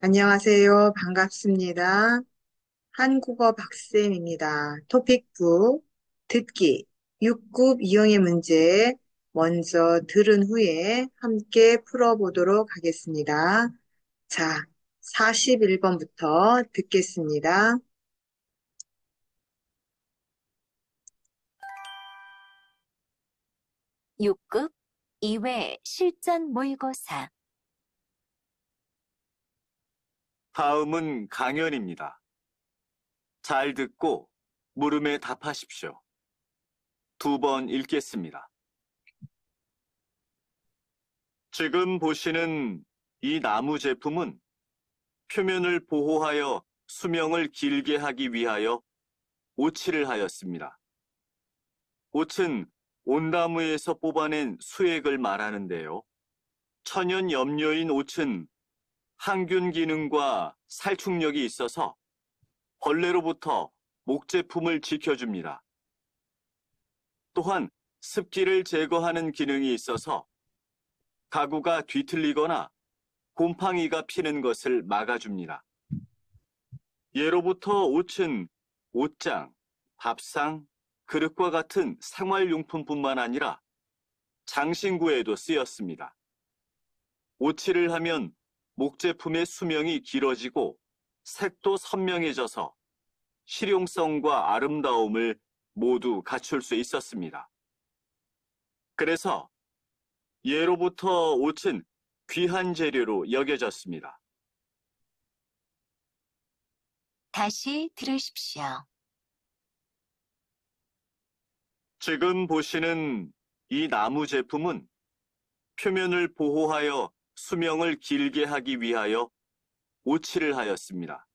안녕하세요. 반갑습니다. 한국어 박쌤입니다. 토픽 9, 듣기, 6급 이용의 문제 먼저 들은 후에 함께 풀어보도록 하겠습니다. 자, 41번부터 듣겠습니다. 6급 이외 실전 모의고사. 다음은 강연입니다. 잘 듣고 물음에 답하십시오. 2번 읽겠습니다. 지금 보시는 이 나무 제품은 표면을 보호하여 수명을 길게 하기 위하여 오칠을 하였습니다. 옷은 온나무에서 뽑아낸 수액을 말하는데요. 천연 염료인 옷은 항균 기능과 살충력이 있어서 벌레로부터 목제품을 지켜줍니다. 또한 습기를 제거하는 기능이 있어서 가구가 뒤틀리거나 곰팡이가 피는 것을 막아줍니다. 예로부터 옷은 옷장, 밥상, 그릇과 같은 생활용품뿐만 아니라 장신구에도 쓰였습니다. 오칠을 하면 목제품의 수명이 길어지고 색도 선명해져서 실용성과 아름다움을 모두 갖출 수 있었습니다. 그래서 예로부터 옷은 귀한 재료로 여겨졌습니다. 다시 들으십시오. 지금 보시는 이 나무 제품은 표면을 보호하여 수명을 길게 하기 위하여 오칠을 하였습니다.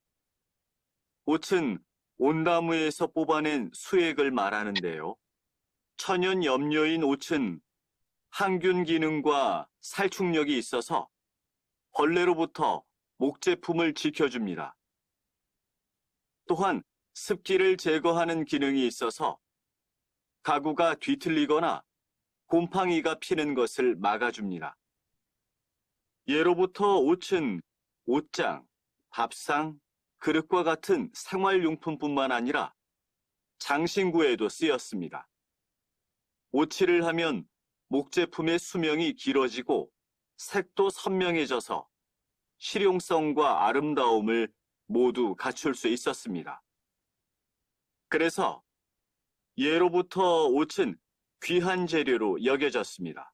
옷은 온나무에서 뽑아낸 수액을 말하는데요. 천연 염료인 옷은 항균 기능과 살충력이 있어서 벌레로부터 목제품을 지켜줍니다. 또한 습기를 제거하는 기능이 있어서 가구가 뒤틀리거나 곰팡이가 피는 것을 막아줍니다. 예로부터 옷은 옷장, 밥상, 그릇과 같은 생활용품뿐만 아니라 장신구에도 쓰였습니다. 오칠을 하면 목제품의 수명이 길어지고 색도 선명해져서 실용성과 아름다움을 모두 갖출 수 있었습니다. 그래서 예로부터 옷은 귀한 재료로 여겨졌습니다.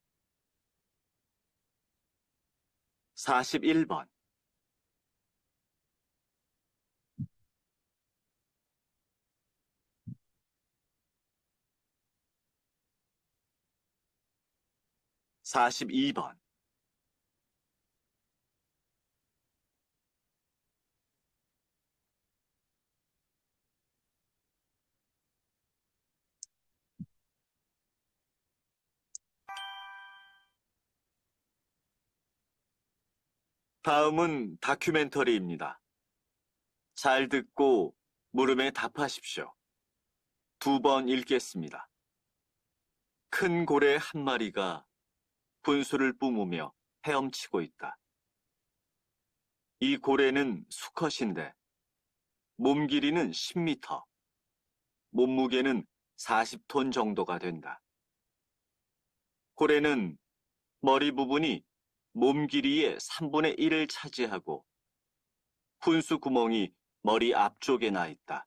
41번. (42번) 다음은 다큐멘터리입니다. 잘 듣고 물음에 답하십시오. 2번 읽겠습니다. 큰 고래 한 마리가 분수를 뿜으며 헤엄치고 있다. 이 고래는 수컷인데 몸 길이는 10m, 몸무게는 40톤 정도가 된다. 고래는 머리 부분이 몸 길이의 3분의 1을 차지하고 분수 구멍이 머리 앞쪽에 나 있다.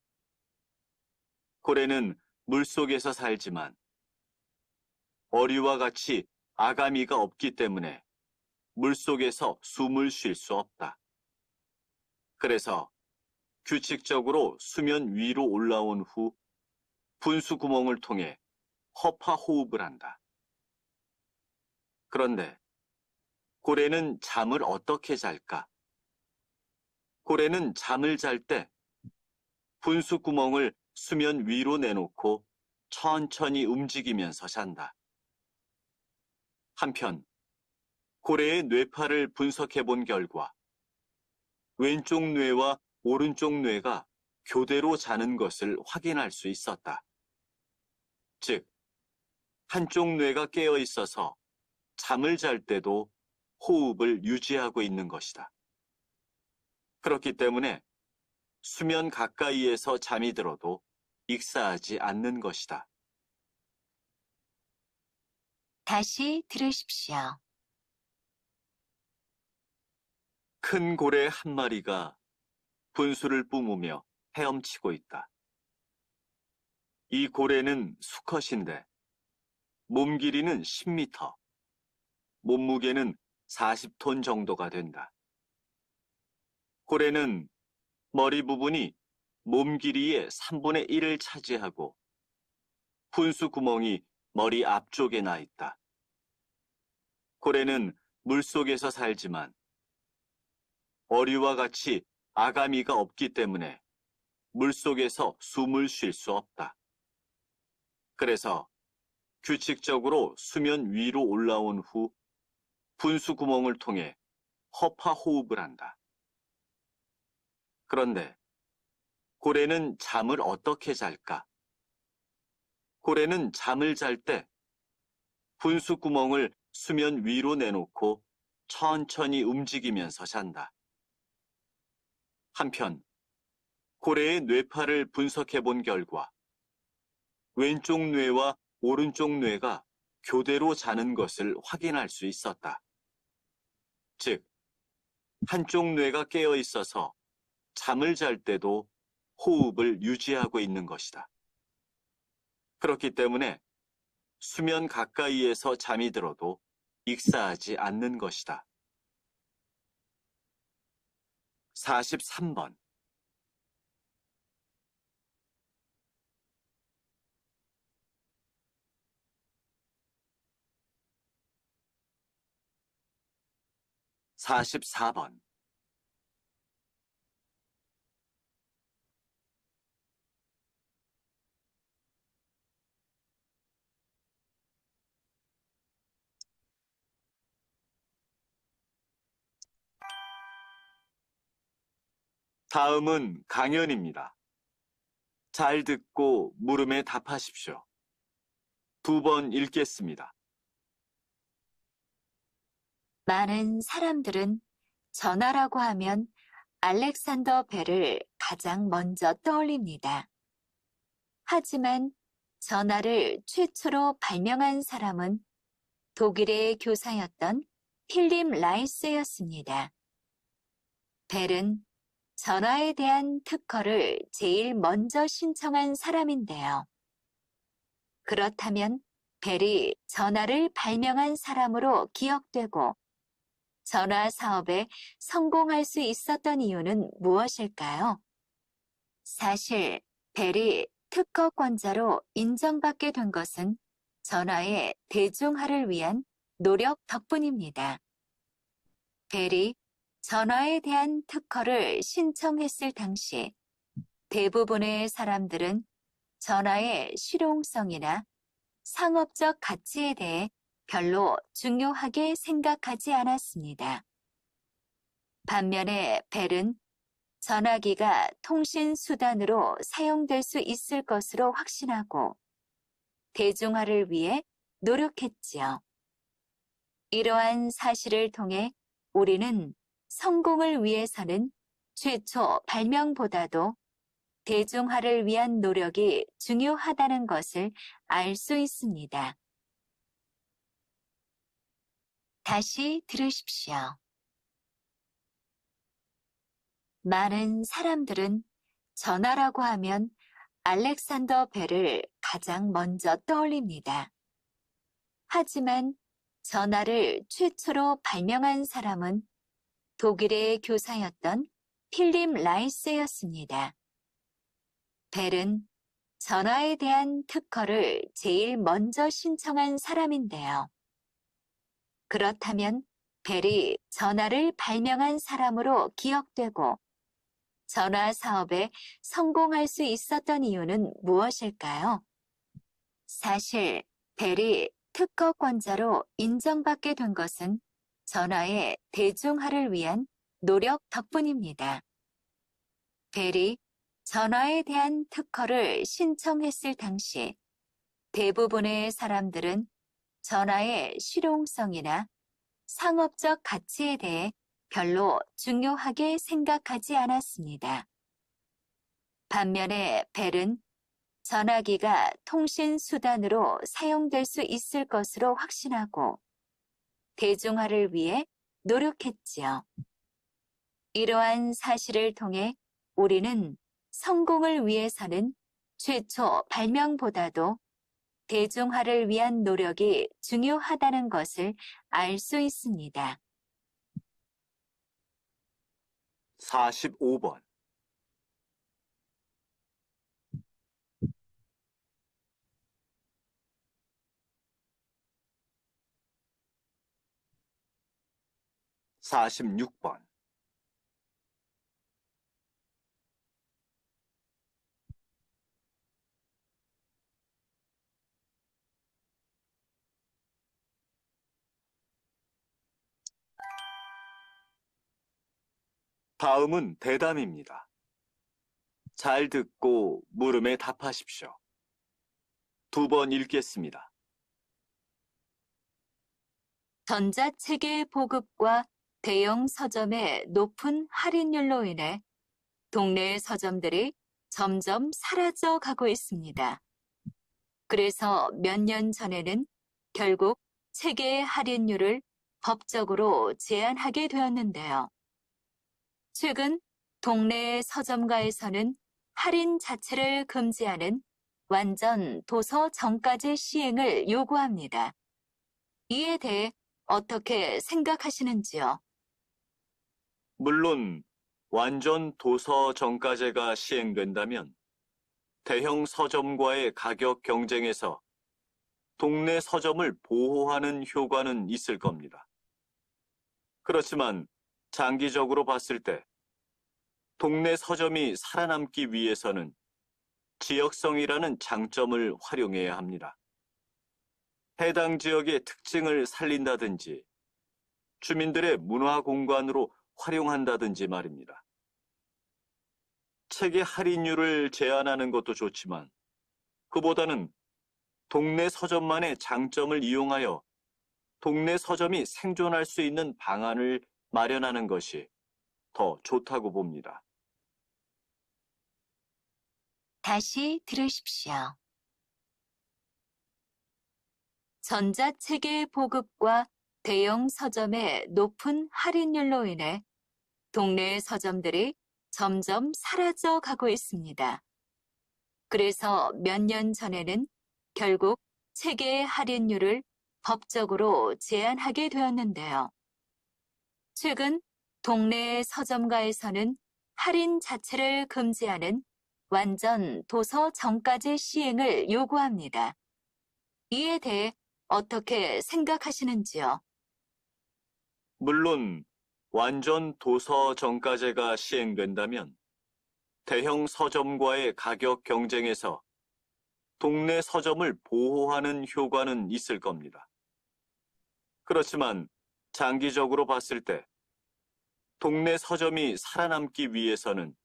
고래는 물속에서 살지만 어리와 같이 아가미가 없기 때문에 물속에서 숨을 쉴 수 없다. 그래서 규칙적으로 수면 위로 올라온 후 분수 구멍을 통해 허파 호흡을 한다. 그런데 고래는 잠을 어떻게 잘까? 고래는 잠을 잘 때 분수 구멍을 수면 위로 내놓고 천천히 움직이면서 잔다. 한편 고래의 뇌파를 분석해 본 결과 왼쪽 뇌와 오른쪽 뇌가 교대로 자는 것을 확인할 수 있었다. 즉, 한쪽 뇌가 깨어 있어서 잠을 잘 때도 호흡을 유지하고 있는 것이다. 그렇기 때문에 수면 가까이에서 잠이 들어도 익사하지 않는 것이다. 다시 들으십시오. 큰 고래 한 마리가 분수를 뿜으며 헤엄치고 있다. 이 고래는 수컷인데 몸 길이는 10m, 몸무게는 40톤 정도가 된다. 고래는 머리 부분이 몸 길이의 3분의 1을 차지하고 분수 구멍이 머리 앞쪽에 나 있다. 고래는 물속에서 살지만 어류와 같이 아가미가 없기 때문에 물속에서 숨을 쉴 수 없다. 그래서 규칙적으로 수면 위로 올라온 후 분수 구멍을 통해 허파 호흡을 한다. 그런데 고래는 잠을 어떻게 잘까? 고래는 잠을 잘 때 분수 구멍을 수면 위로 내놓고 천천히 움직이면서 잔다. 한편 고래의 뇌파를 분석해 본 결과 왼쪽 뇌와 오른쪽 뇌가 교대로 자는 것을 확인할 수 있었다. 즉, 한쪽 뇌가 깨어 있어서 잠을 잘 때도 호흡을 유지하고 있는 것이다. 그렇기 때문에 수면 가까이에서 잠이 들어도 익사하지 않는 것이다. 43번. (44번) 다음은 강연입니다. 잘 듣고 물음에 답하십시오. 2번 읽겠습니다. 많은 사람들은 전화라고 하면 알렉산더 벨을 가장 먼저 떠올립니다. 하지만 전화를 최초로 발명한 사람은 독일의 교사였던 필립 라이스였습니다. 벨은 전화에 대한 특허를 제일 먼저 신청한 사람인데요. 그렇다면 벨이 전화를 발명한 사람으로 기억되고 전화 사업에 성공할 수 있었던 이유는 무엇일까요? 사실 벨이 특허권자로 인정받게 된 것은 전화의 대중화를 위한 노력 덕분입니다. 벨이 전화에 대한 특허를 신청했을 당시 대부분의 사람들은 전화의 실용성이나 상업적 가치에 대해 별로 중요하게 생각하지 않았습니다. 반면에 벨은 전화기가 통신 수단으로 사용될 수 있을 것으로 확신하고 대중화를 위해 노력했지요. 이러한 사실을 통해 우리는 성공을 위해서는 최초 발명보다도 대중화를 위한 노력이 중요하다는 것을 알 수 있습니다. 다시 들으십시오. 많은 사람들은 전화라고 하면 알렉산더 벨을 가장 먼저 떠올립니다. 하지만 전화를 최초로 발명한 사람은 독일의 교사였던 필립 라이스였습니다. 벨은 전화에 대한 특허를 제일 먼저 신청한 사람인데요. 그렇다면 벨이 전화를 발명한 사람으로 기억되고 전화 사업에 성공할 수 있었던 이유는 무엇일까요? 사실 벨이 특허권자로 인정받게 된 것은 전화의 대중화를 위한 노력 덕분입니다. 벨이 전화에 대한 특허를 신청했을 당시 대부분의 사람들은 전화의 실용성이나 상업적 가치에 대해 별로 중요하게 생각하지 않았습니다. 반면에 벨은 전화기가 통신 수단으로 사용될 수 있을 것으로 확신하고 대중화를 위해 노력했지요. 이러한 사실을 통해 우리는 성공을 위해서는 최초 발명보다도 대중화를 위한 노력이 중요하다는 것을 알 수 있습니다. 45번. 사십육 번. 다음은 대담입니다. 잘 듣고 물음에 답하십시오. 2번 읽겠습니다. 전자체계 보급과 대형 서점의 높은 할인율로 인해 동네 서점들이 점점 사라져 가고 있습니다. 그래서 몇 년 전에는 결국 체계의 할인율을 법적으로 제한하게 되었는데요. 최근 동네 서점가에서는 할인 자체를 금지하는 완전 도서 정가제 시행을 요구합니다. 이에 대해 어떻게 생각하시는지요? 물론 완전 도서 정가제가 시행된다면 대형 서점과의 가격 경쟁에서 동네 서점을 보호하는 효과는 있을 겁니다. 그렇지만 장기적으로 봤을 때 동네 서점이 살아남기 위해서는 지역성이라는 장점을 활용해야 합니다. 해당 지역의 특징을 살린다든지 주민들의 문화 공간으로 활용한다든지 말입니다. 책의 할인율을 제한하는 것도 좋지만 그보다는 동네 서점만의 장점을 이용하여 동네 서점이 생존할 수 있는 방안을 마련하는 것이 더 좋다고 봅니다. 다시 들으십시오. 전자체계 보급과 대형 서점의 높은 할인율로 인해 동네 서점들이 점점 사라져 가고 있습니다. 그래서 몇 년 전에는 결국 체계의 할인율을 법적으로 제한하게 되었는데요. 최근 동네 서점가에서는 할인 자체를 금지하는 완전 도서 정가제 시행을 요구합니다. 이에 대해 어떻게 생각하시는지요? 물론 완전 도서 정가제가 시행된다면 대형 서점과의 가격 경쟁에서 동네 서점을 보호하는 효과는 있을 겁니다. 그렇지만 장기적으로 봤을 때 동네 서점이 살아남기 위해서는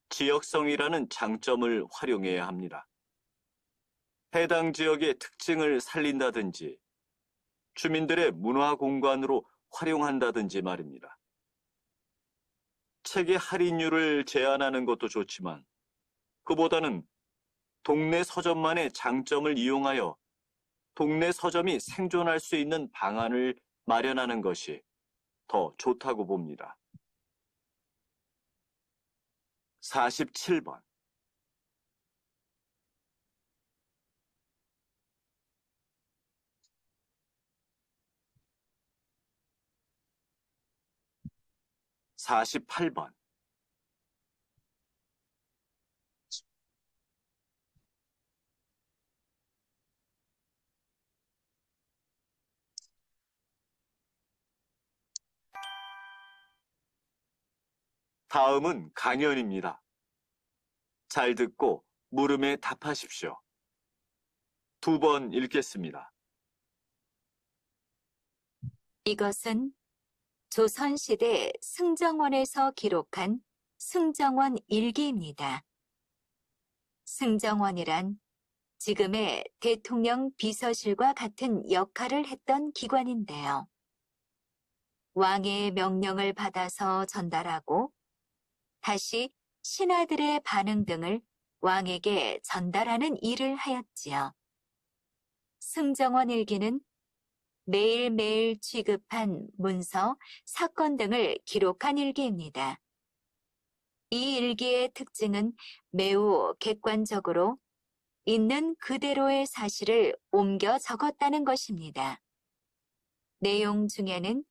지역성이라는 장점을 활용해야 합니다. 해당 지역의 특징을 살린다든지 주민들의 문화 공간으로 활용한다든지 말입니다. 책의 할인율을 제한하는 것도 좋지만 그보다는 동네 서점만의 장점을 이용하여 동네 서점이 생존할 수 있는 방안을 마련하는 것이 더 좋다고 봅니다. 47번. (48번) 다음은 강연입니다. 잘 듣고 물음에 답하십시오. 2번 읽겠습니다. 이것은 조선시대 승정원에서 기록한 승정원 일기입니다. 승정원이란 지금의 대통령 비서실과 같은 역할을 했던 기관인데요. 왕의 명령을 받아서 전달하고 다시 신하들의 반응 등을 왕에게 전달하는 일을 하였지요. 승정원 일기는 매일매일 취급한 문서, 사건 등을 기록한 일기입니다. 이 일기의 특징은 매우 객관적으로 있는 그대로의 사실을 옮겨 적었다는 것입니다. 내용 중에는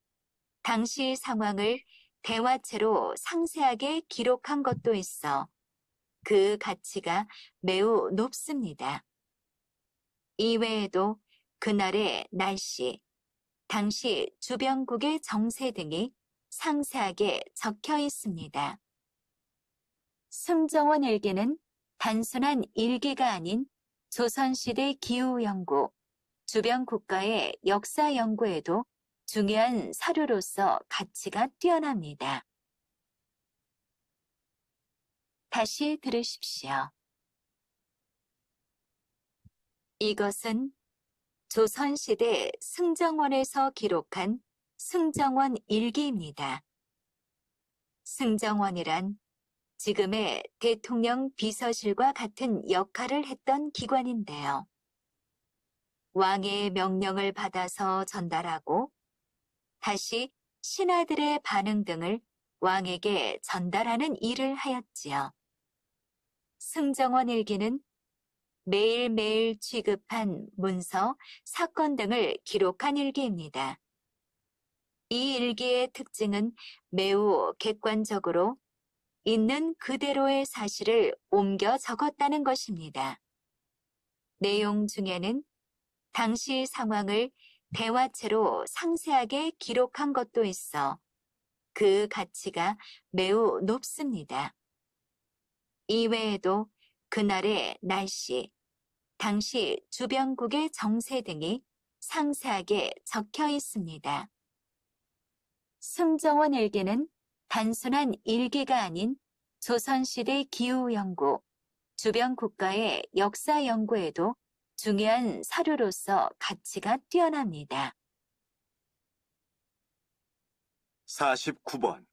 당시 상황을 대화체로 상세하게 기록한 것도 있어 그 가치가 매우 높습니다. 이외에도 그날의 날씨, 당시 주변국의 정세 등이 상세하게 적혀 있습니다. 승정원 일기는 단순한 일기가 아닌 조선시대 기후연구, 주변 국가의 역사 연구에도 중요한 사료로서 가치가 뛰어납니다. 다시 들으십시오. 이것은 조선시대 승정원에서 기록한 승정원 일기입니다. 승정원이란 지금의 대통령 비서실과 같은 역할을 했던 기관인데요. 왕의 명령을 받아서 전달하고 다시 신하들의 반응 등을 왕에게 전달하는 일을 하였지요. 승정원 일기는 매일매일 취급한 문서, 사건 등을 기록한 일기입니다. 이 일기의 특징은 매우 객관적으로 있는 그대로의 사실을 옮겨 적었다는 것입니다. 내용 중에는 당시 상황을 대화체로 상세하게 기록한 것도 있어 그 가치가 매우 높습니다. 이외에도 그날의 날씨, 당시 주변국의 정세 등이 상세하게 적혀 있습니다. 승정원 일기는 단순한 일기가 아닌 조선시대 기후연구, 주변 국가의 역사 연구에도 중요한 사료로서 가치가 뛰어납니다. 49번.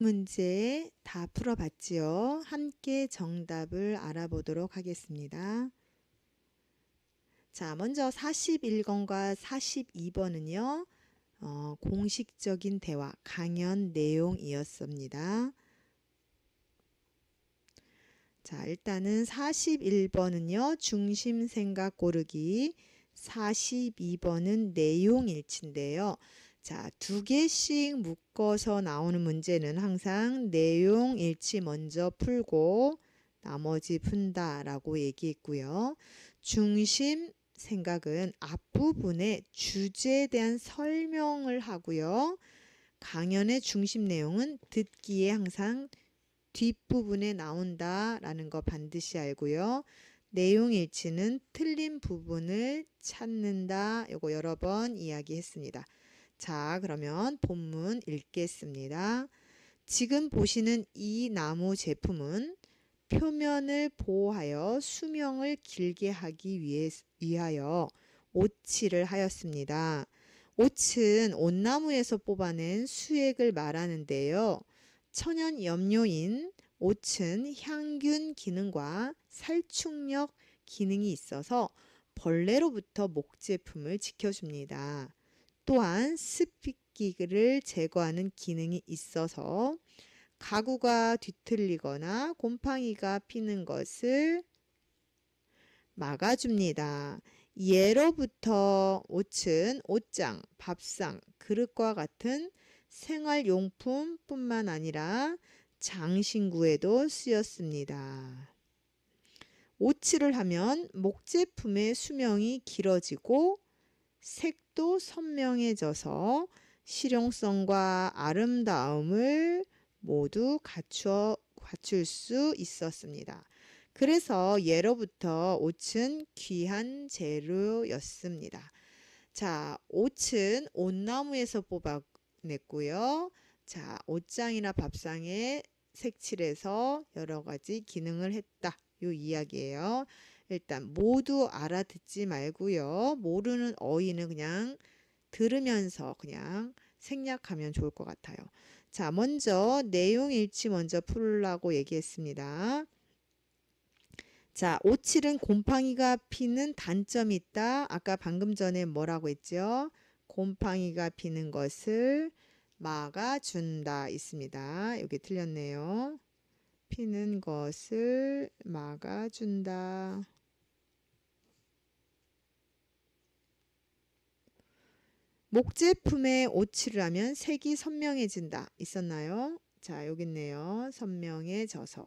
문제 다 풀어봤지요? 함께 정답을 알아보도록 하겠습니다. 자, 먼저 41번과 42번은요. 공식적인 대화, 강연 내용이었습니다. 자, 일단은 41번은요. 중심 생각 고르기, 42번은 내용 일치인데요. 자, 두 개씩 묶어서 나오는 문제는 항상 내용 일치 먼저 풀고 나머지 푼다라고 얘기했고요. 중심 생각은 앞부분에 주제에 대한 설명을 하고요. 강연의 중심 내용은 듣기에 항상 뒷부분에 나온다라는 거 반드시 알고요. 내용 일치는 틀린 부분을 찾는다. 요거 여러 번 이야기했습니다. 자, 그러면 본문 읽겠습니다. 지금 보시는 이 나무 제품은 표면을 보호하여 수명을 길게 하기 위하여 오칠을 하였습니다. 옷은 온나무에서 뽑아낸 수액을 말하는데요. 천연 염료인 옷은 향균 기능과 살충력 기능이 있어서 벌레로부터 목제품을 지켜줍니다. 또한 습기를 제거하는 기능이 있어서 가구가 뒤틀리거나 곰팡이가 피는 것을 막아줍니다. 예로부터 옷은 옷장, 밥상, 그릇과 같은 생활용품뿐만 아니라 장신구에도 쓰였습니다. 오칠을 하면 목제품의 수명이 길어지고 색도 선명해져서 실용성과 아름다움을 모두 갖출 수 있었습니다. 그래서 예로부터 옷은 귀한 재료였습니다. 자, 옷은 온나무에서 뽑아냈고요. 자, 옷장이나 밥상에 색칠해서 여러 가지 기능을 했다. 요 이야기예요. 일단 모두 알아듣지 말고요. 모르는 어휘는 그냥 들으면서 그냥 생략하면 좋을 것 같아요. 자, 먼저 내용 일치 먼저 풀라고 얘기했습니다. 자, 57은 곰팡이가 피는 단점이 있다. 아까 방금 전에 뭐라고 했죠? 곰팡이가 피는 것을 막아준다 있습니다. 여기 틀렸네요. 피는 것을 막아준다. 목제품에 오칠을 하면 색이 선명해진다. 있었나요? 자, 여기 있네요. 선명해져서.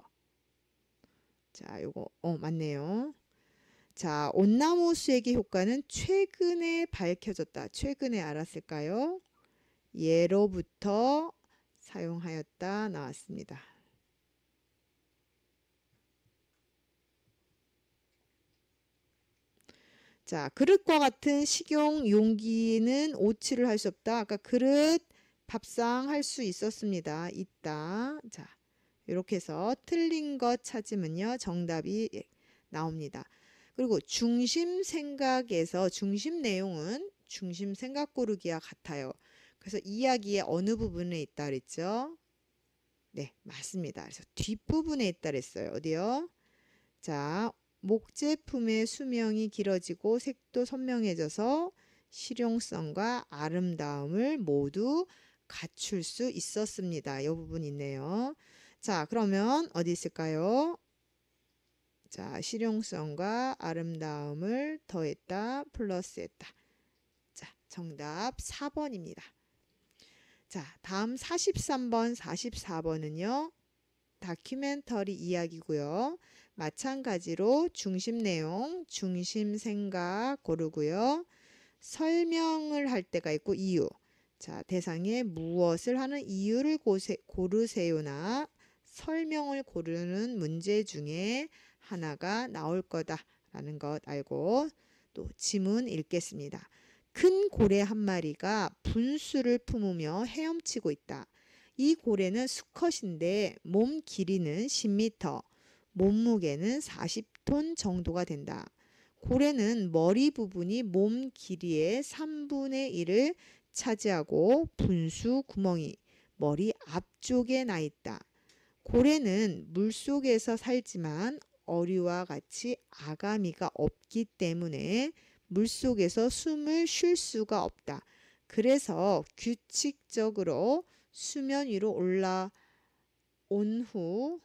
자, 요거 맞네요. 자, 온나무 수액의 효과는 최근에 밝혀졌다. 최근에 알았을까요? 예로부터 사용하였다 나왔습니다. 자, 그릇과 같은 식용 용기는 오칠을 할 수 없다. 아까 그릇, 밥상 할 수 있었습니다. 있다. 자, 이렇게 해서 틀린 것 찾으면요. 정답이 나옵니다. 그리고 중심 생각에서 중심 내용은 중심 생각 고르기와 같아요. 그래서 이야기의 어느 부분에 있다 그랬죠? 네, 맞습니다. 그래서 뒷부분에 있다 그랬어요. 어디요? 자, 목제품의 수명이 길어지고 색도 선명해져서 실용성과 아름다움을 모두 갖출 수 있었습니다. 이 부분 있네요. 자, 그러면 어디 있을까요? 자, 실용성과 아름다움을 더했다, 플러스했다. 자, 정답 4번입니다. 자, 다음 43번, 44번은요. 다큐멘터리 이야기고요. 마찬가지로 중심 내용, 중심 생각 고르고요. 설명을 할 때가 있고 이유. 자, 대상에 무엇을 하는 이유를 고르세요나 설명을 고르는 문제 중에 하나가 나올 거다라는 것 알고 또 지문 읽겠습니다. 큰 고래 한 마리가 분수를 품으며 헤엄치고 있다. 이 고래는 수컷인데 몸 길이는 10m, 몸무게는 40톤 정도가 된다. 고래는 머리 부분이 몸 길이의 3분의 1을 차지하고 분수 구멍이 머리 앞쪽에 나 있다. 고래는 물속에서 살지만 어류와 같이 아가미가 없기 때문에 물속에서 숨을 쉴 수가 없다. 그래서 규칙적으로 수면 위로 올라온 후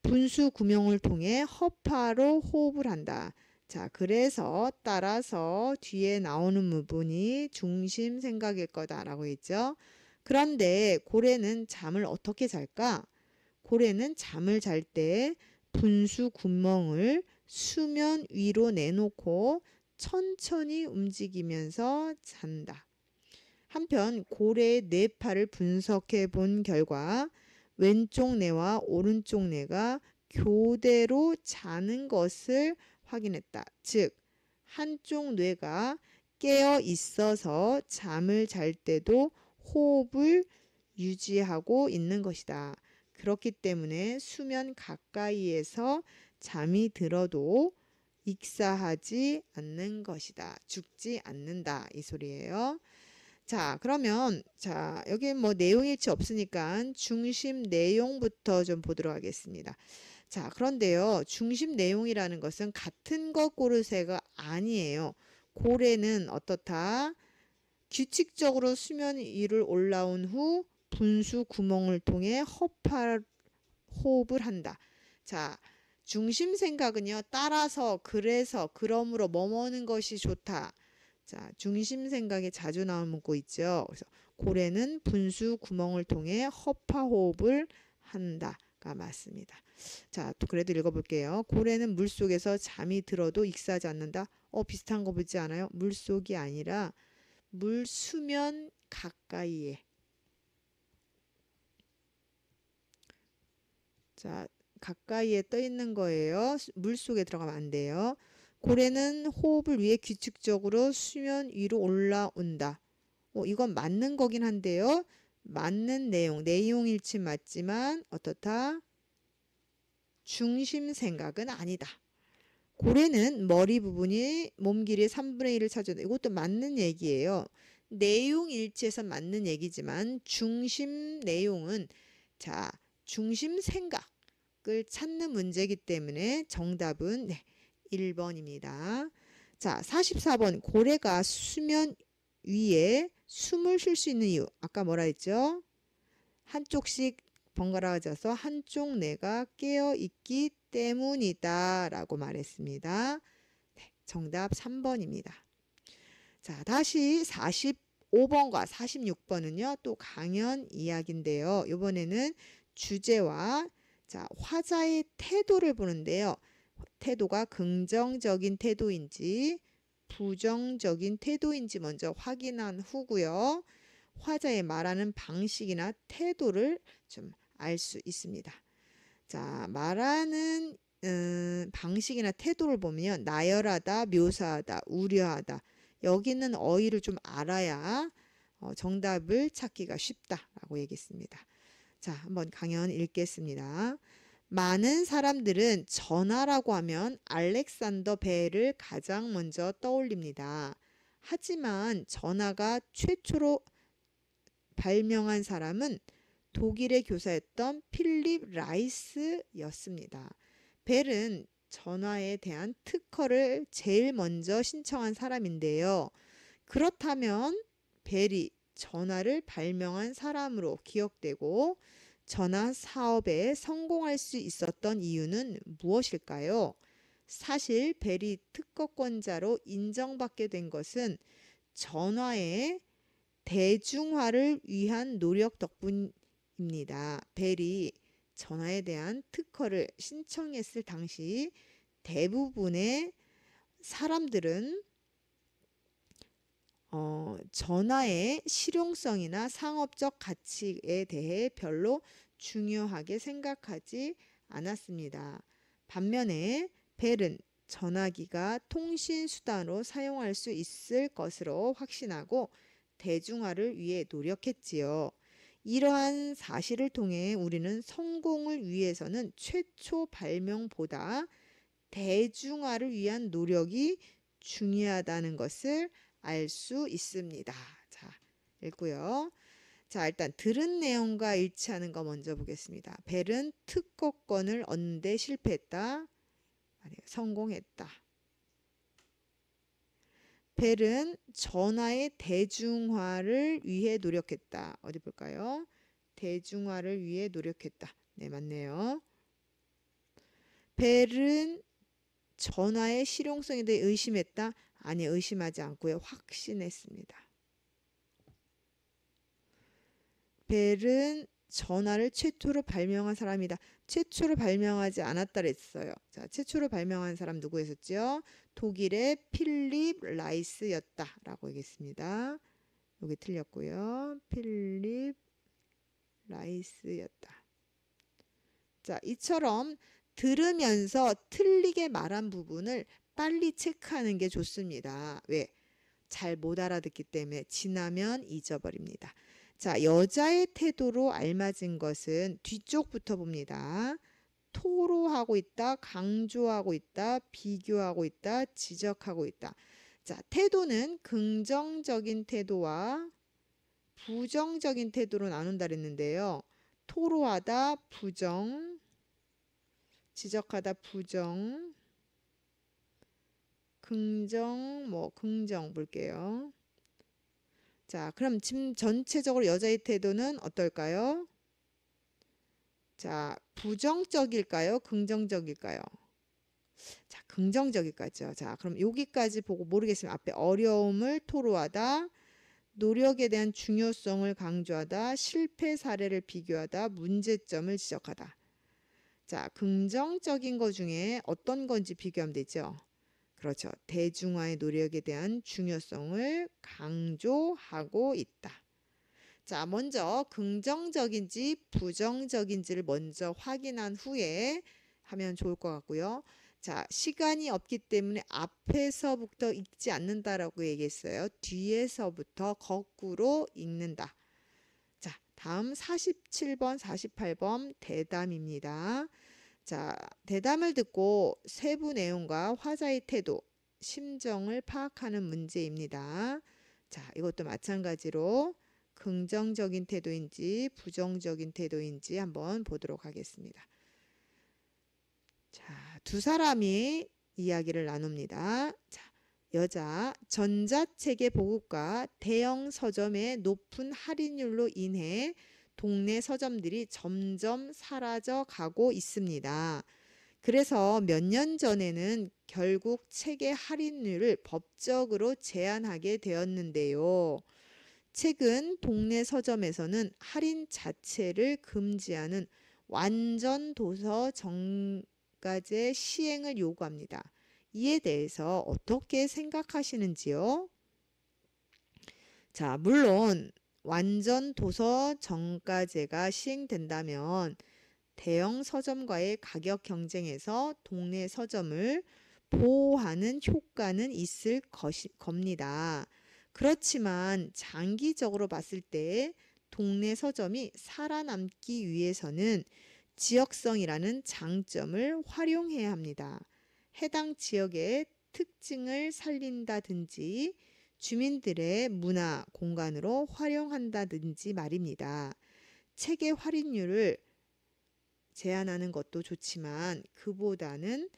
분수 구멍을 통해 허파로 호흡을 한다. 자, 그래서 따라서 뒤에 나오는 부분이 중심 생각일 거다라고 했죠. 그런데 고래는 잠을 어떻게 잘까? 고래는 잠을 잘 때 분수 구멍을 수면 위로 내놓고 천천히 움직이면서 잔다. 한편 고래의 뇌파를 분석해 본 결과 왼쪽 뇌와 오른쪽 뇌가 교대로 자는 것을 확인했다. 즉, 한쪽 뇌가 깨어 있어서 잠을 잘 때도 호흡을 유지하고 있는 것이다. 그렇기 때문에 수면 가까이에서 잠이 들어도 익사하지 않는 것이다. 죽지 않는다. 이 소리예요. 자, 그러면 여기 뭐 내용 일치 없으니까 중심 내용부터 좀 보도록 하겠습니다. 자, 그런데요. 중심 내용이라는 것은 같은 것 고르세가 아니에요. 고래는 어떻다? 규칙적으로 수면 위를 올라온 후 분수 구멍을 통해 허파 호흡을 한다. 자, 중심 생각은요. 따라서, 그래서, 그러므로 뭐뭐는 것이 좋다. 자, 중심 생각에 자주 나오는 문구 있죠. 그래서 고래는 분수 구멍을 통해 허파 호흡을 한다가 맞습니다. 자, 또 그래도 읽어볼게요. 고래는 물속에서 잠이 들어도 익사하지 않는다. 비슷한 거 보지 않아요? 물속이 아니라 물 수면 가까이에. 자, 가까이에 떠 있는 거예요. 물속에 들어가면 안 돼요. 고래는 호흡을 위해 규칙적으로 수면 위로 올라온다. 이건 맞는 거긴 한데요. 맞는 내용 일치 맞지만 어떻다? 중심 생각은 아니다. 고래는 머리 부분이 몸 길이의 3분의 1을 차지한다. 이것도 맞는 얘기예요. 내용 일치해서 맞는 얘기지만 중심 내용은 자, 중심 생각을 찾는 문제이기 때문에 정답은 네, 1번입니다. 자, 44번 고래가 수면 위에 숨을 쉴 수 있는 이유. 아까 뭐라 했죠? 한쪽씩 번갈아가져서 한쪽 뇌가 깨어 있기 때문이다 라고 말했습니다. 네, 정답 3번입니다. 자, 다시 45번과 46번은요, 또 강연 이야기인데요. 이번에는 주제와 자, 화자의 태도를 보는데요. 태도가 긍정적인 태도인지 부정적인 태도인지 먼저 확인한 후고요. 화자의 말하는 방식이나 태도를 좀 알 수 있습니다. 자, 말하는 방식이나 태도를 보면 나열하다, 묘사하다, 우려하다 여기 있는 어휘를 좀 알아야 정답을 찾기가 쉽다라고 얘기했습니다. 자, 한번 강연 읽겠습니다. 많은 사람들은 전하라고 하면 알렉산더 벨을 가장 먼저 떠올립니다. 하지만 전하가 최초로 발명한 사람은 독일의 교사였던 필립 라이스였습니다. 벨은 전화에 대한 특허를 제일 먼저 신청한 사람인데요. 그렇다면 벨이 전화를 발명한 사람으로 기억되고 전화 사업에 성공할 수 있었던 이유는 무엇일까요? 사실 벨이 특허권자로 인정받게 된 것은 전화의 대중화를 위한 노력 덕분입니다. 벨이 전화에 대한 특허를 신청했을 당시 대부분의 사람들은 전화의 실용성이나 상업적 가치에 대해 별로 중요하게 생각하지 않았습니다. 반면에 벨은 전화기가 통신 수단으로 사용할 수 있을 것으로 확신하고 대중화를 위해 노력했지요. 이러한 사실을 통해 우리는 성공을 위해서는 최초 발명보다 대중화를 위한 노력이 중요하다는 것을 알 수 있습니다. 자, 읽고요. 자, 일단 들은 내용과 일치하는 거 먼저 보겠습니다. 벨은 특허권을 얻는데 실패했다. 성공했다. 벨은 전화의 대중화를 위해 노력했다. 어디 볼까요? 대중화를 위해 노력했다. 네, 맞네요. 벨은 전화의 실용성에 대해 의심했다. 아니, 의심하지 않고요. 확신했습니다. 벨은 전화를 최초로 발명한 사람이다. 최초로 발명하지 않았다 그랬어요. 자, 최초로 발명한 사람 누구였었죠? 독일의 필립 라이스였다라고 얘기했습니다. 여기 틀렸고요. 필립 라이스였다. 자, 이처럼 들으면서 틀리게 말한 부분을 빨리 체크하는 게 좋습니다. 왜? 잘 못 알아듣기 때문에 지나면 잊어버립니다. 자, 여자의 태도로 알맞은 것은 뒤쪽부터 봅니다. 토로하고 있다, 강조하고 있다, 비교하고 있다, 지적하고 있다. 자, 태도는 긍정적인 태도와 부정적인 태도로 나눈다 그랬는데요. 토로하다, 부정, 지적하다, 부정, 긍정, 긍정 볼게요. 자, 그럼 지금 전체적으로 여자의 태도는 어떨까요? 자, 부정적일까요? 긍정적일까요? 자, 긍정적일 거죠. 자, 그럼 여기까지 보고 모르겠으면 앞에 어려움을 토로하다, 노력에 대한 중요성을 강조하다, 실패 사례를 비교하다, 문제점을 지적하다. 자, 긍정적인 것 중에 어떤 건지 비교하면 되죠. 그렇죠. 대중화의 노력에 대한 중요성을 강조하고 있다. 자, 먼저 긍정적인지 부정적인지를 먼저 확인한 후에 하면 좋을 것 같고요. 자, 시간이 없기 때문에 앞에서부터 읽지 않는다라고 얘기했어요. 뒤에서부터 거꾸로 읽는다. 자, 다음 47번, 48번 대담입니다. 자, 대담을 듣고 세부 내용과 화자의 태도, 심정을 파악하는 문제입니다. 자, 이것도 마찬가지로 긍정적인 태도인지 부정적인 태도인지 한번 보도록 하겠습니다. 자, 두 사람이 이야기를 나눕니다. 자, 여자, 전자책의 보급과 대형 서점의 높은 할인율로 인해 동네 서점들이 점점 사라져 가고 있습니다. 그래서 몇 년 전에는 결국 책의 할인율을 법적으로 제한하게 되었는데요. 최근 동네 서점에서는 할인 자체를 금지하는 완전 도서 정가제 시행을 요구합니다. 이에 대해서 어떻게 생각하시는지요? 자, 물론 완전 도서 정가제가 시행된다면 대형 서점과의 가격 경쟁에서 동네 서점을 보호하는 효과는 있을 겁니다. 그렇지만 장기적으로 봤을 때 동네 서점이 살아남기 위해서는 지역성이라는 장점을 활용해야 합니다. 해당 지역의 특징을 살린다든지 주민들의 문화 공간으로 활용한다든지 말입니다. 책의 할인율을 제한하는 것도 좋지만 그보다는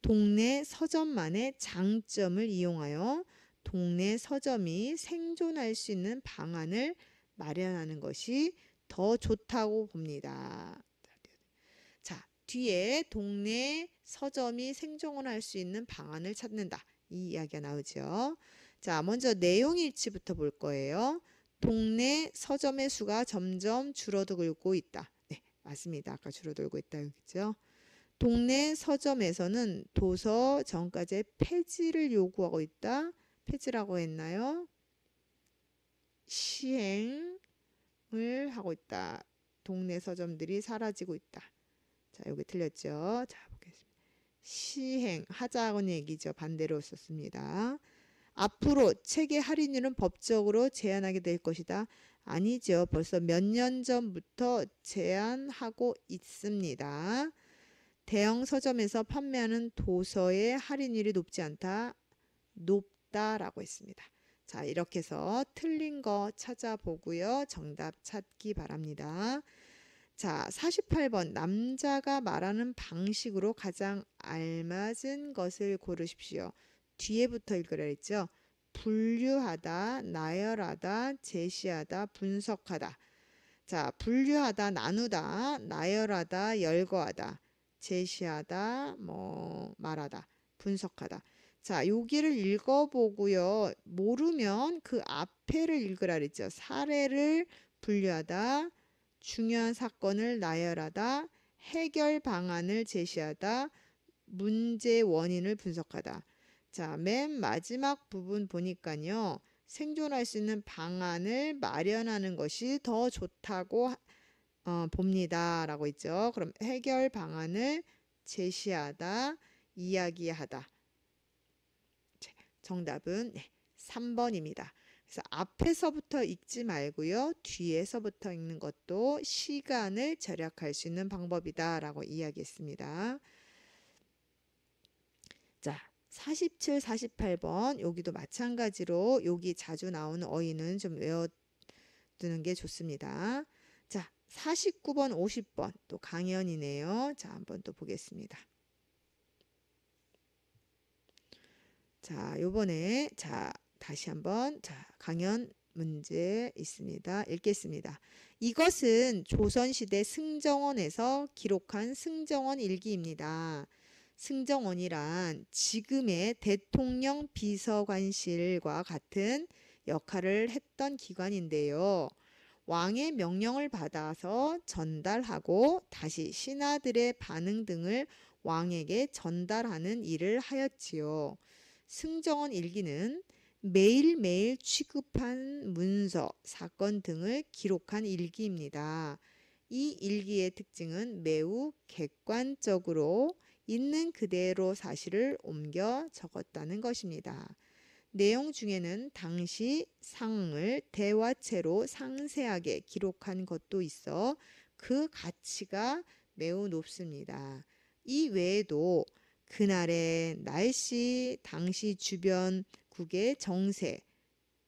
동네 서점만의 장점을 이용하여 동네 서점이 생존할 수 있는 방안을 마련하는 것이 더 좋다고 봅니다. 자, 뒤에 동네 서점이 생존할 수 있는 방안을 찾는다. 이 이야기가 나오죠. 자, 먼저 내용 일치부터 볼 거예요. 동네 서점의 수가 점점 줄어들고 있다. 네, 맞습니다. 아까 줄어들고 있다 그랬죠. 동네 서점에서는 도서 정가제 폐지를 요구하고 있다. 폐지라고 했나요? 시행을 하고 있다. 동네 서점들이 사라지고 있다. 자, 여기 틀렸죠? 자, 보겠습니다. 시행하자는 얘기죠. 반대로 썼습니다. 앞으로 책의 할인율은 법적으로 제한하게 될 것이다. 아니죠. 벌써 몇 년 전부터 제한하고 있습니다. 대형 서점에서 판매하는 도서의 할인율이 높지 않다. 높다라고 했습니다. 자, 이렇게 해서 틀린 거 찾아보고요. 정답 찾기 바랍니다. 자, 48번 남자가 말하는 방식으로 가장 알맞은 것을 고르십시오. 뒤에부터 읽으라 했죠. 분류하다, 나열하다, 제시하다, 분석하다. 자, 분류하다, 나누다, 나열하다, 열거하다, 제시하다, 말하다, 분석하다. 자, 여기를 읽어보고요. 모르면 그 앞에를 읽으라 그랬죠. 사례를 분류하다, 중요한 사건을 나열하다, 해결 방안을 제시하다, 문제 원인을 분석하다. 자, 맨 마지막 부분 보니까요. 생존할 수 있는 방안을 마련하는 것이 더 좋다고 봅니다. 라고 있죠. 그럼 해결 방안을 제시하다, 이야기하다. 정답은 3번입니다. 그래서 앞에서부터 읽지 말고요. 뒤에서부터 읽는 것도 시간을 절약할 수 있는 방법이다 라고 이야기했습니다. 자, 47, 48번 여기도 마찬가지로 여기 자주 나오는 어휘는 좀 외워두는 게 좋습니다. 자, 49번, 50번 또 강연이네요. 자, 한번 또 보겠습니다. 자, 요번에 다시 한번 강연 문제 있습니다. 읽겠습니다. 이것은 조선시대 승정원에서 기록한 승정원 일기입니다. 승정원이란 지금의 대통령 비서관실과 같은 역할을 했던 기관인데요. 왕의 명령을 받아서 전달하고 다시 신하들의 반응 등을 왕에게 전달하는 일을 하였지요. 승정원 일기는 매일매일 취급한 문서, 사건 등을 기록한 일기입니다. 이 일기의 특징은 매우 객관적으로 있는 그대로 사실을 옮겨 적었다는 것입니다. 내용 중에는 당시 상황을 대화체로 상세하게 기록한 것도 있어 그 가치가 매우 높습니다. 이 외에도 그날의 날씨, 당시 주변국의 정세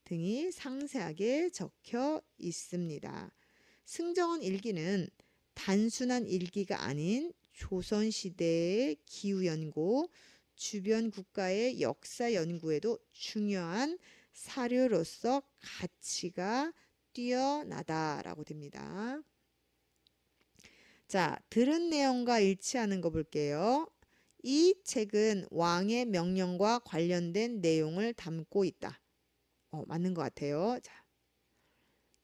등이 상세하게 적혀 있습니다. 승정원 일기는 단순한 일기가 아닌 조선시대의 기후연구, 주변 국가의 역사 연구에도 중요한 사료로서 가치가 뛰어나다라고 됩니다. 자, 들은 내용과 일치하는 거 볼게요. 이 책은 왕의 명령과 관련된 내용을 담고 있다. 맞는 것 같아요. 자,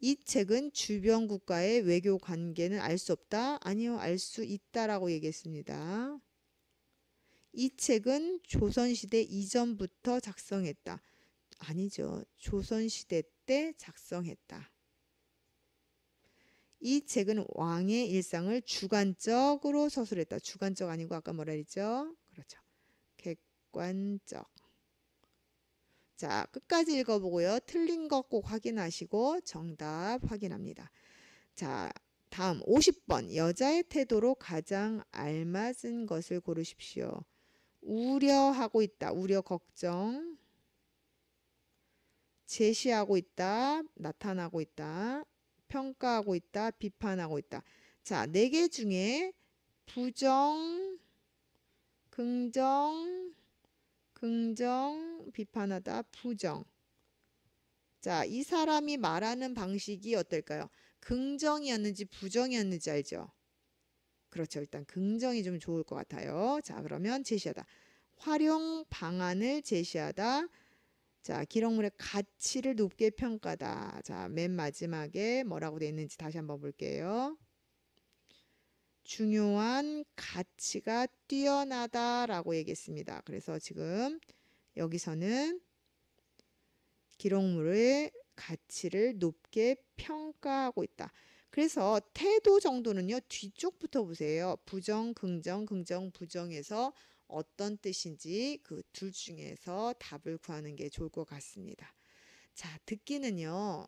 이 책은 주변 국가의 외교 관계는 알 수 없다. 아니요, 알 수 있다라고 얘기했습니다. 이 책은 조선시대 이전부터 작성했다. 아니죠. 조선시대 때 작성했다. 이 책은 왕의 일상을 주관적으로 서술했다. 주관적 아니고 아까 뭐라 했죠? 그렇죠. 객관적. 자, 끝까지 읽어보고요. 틀린 것 꼭 확인하시고 정답 확인합니다. 자, 다음 50번. 여자의 태도로 가장 알맞은 것을 고르십시오. 우려하고 있다. 우려, 걱정. 제시하고 있다. 나타나고 있다. 평가하고 있다. 비판하고 있다. 자, 4개 중에 부정, 긍정, 비판하다, 부정. 자, 이 사람이 말하는 방식이 어떨까요? 긍정이었는지 부정이었는지 알죠? 그렇죠. 일단 긍정이 좀 좋을 것 같아요. 자, 그러면 제시하다. 활용 방안을 제시하다. 자, 기록물의 가치를 높게 평가다. 자, 맨 마지막에 뭐라고 되어 있는지 다시 한번 볼게요. 중요한 가치가 뛰어나다라고 얘기했습니다. 그래서 지금 여기서는 기록물의 가치를 높게 평가하고 있다. 그래서 태도 정도는요. 뒤쪽부터 보세요. 부정, 긍정, 부정에서 어떤 뜻인지 그 둘 중에서 답을 구하는 게 좋을 것 같습니다. 자, 듣기는요.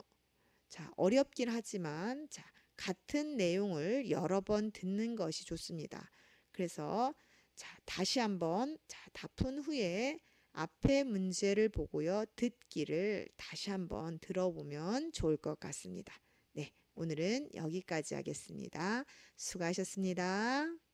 자, 어렵긴 하지만 자, 같은 내용을 여러 번 듣는 것이 좋습니다. 그래서 자, 다시 한번 자, 다 푼 후에 앞에 문제를 보고요. 듣기를 다시 한번 들어보면 좋을 것 같습니다. 네, 오늘은 여기까지 하겠습니다. 수고하셨습니다.